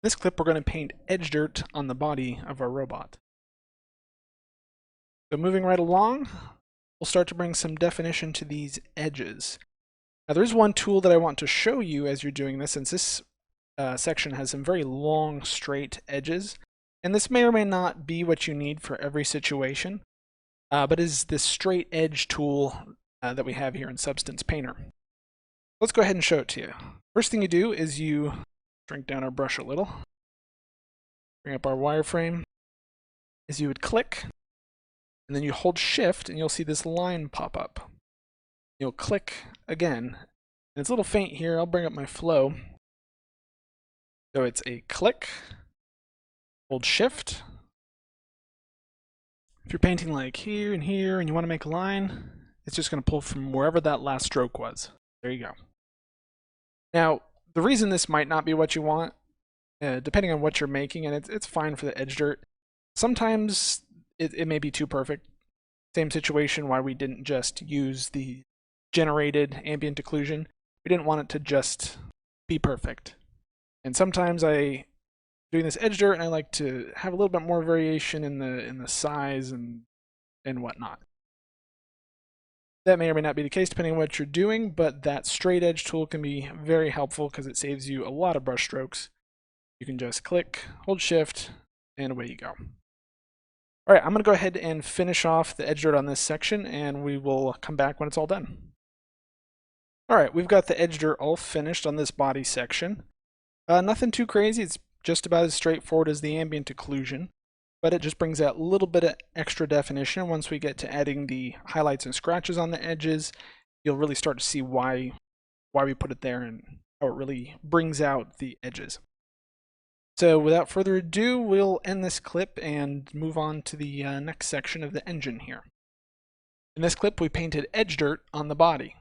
this clip, we're going to paint edge dirt on the body of our robot. So moving right along, we'll start to bring some definition to these edges. Now there's one tool that I want to show you as you're doing this, since this section has some very long, straight edges. And this may or may not be what you need for every situation, but is this straight edge tool that we have here in Substance Painter. Let's go ahead and show it to you. First thing you do is you shrink down our brush a little, bring up our wireframe, is you would click, and then you hold shift and you'll see this line pop up. You'll click again, and it's a little faint here. I'll bring up my flow. So it's a click, hold shift. If you're painting like here and here and you want to make a line, it's just going to pull from wherever that last stroke was. There you go. Now, the reason this might not be what you want, depending on what you're making, and it's fine for the edge dirt, sometimes it may be too perfect. Same situation why we didn't just use the generated ambient occlusion. We didn't want it to just be perfect. And sometimes doing this edge dirt, and I like to have a little bit more variation in the size and whatnot. That may or may not be the case depending on what you're doing, but that straight edge tool can be very helpful because it saves you a lot of brush strokes. You can just click, hold shift, and away you go. All right, I'm going to go ahead and finish off the edge dirt on this section, and we will come back when it's all done. All right, we've got the edge dirt all finished on this body section. Nothing too crazy. It's just about as straightforward as the ambient occlusion, but it just brings out a little bit of extra definition. Once we get to adding the highlights and scratches on the edges, you'll really start to see why we put it there and how it really brings out the edges. So without further ado, we'll end this clip and move on to the next section of the engine here. In this clip, we painted edge dirt on the body.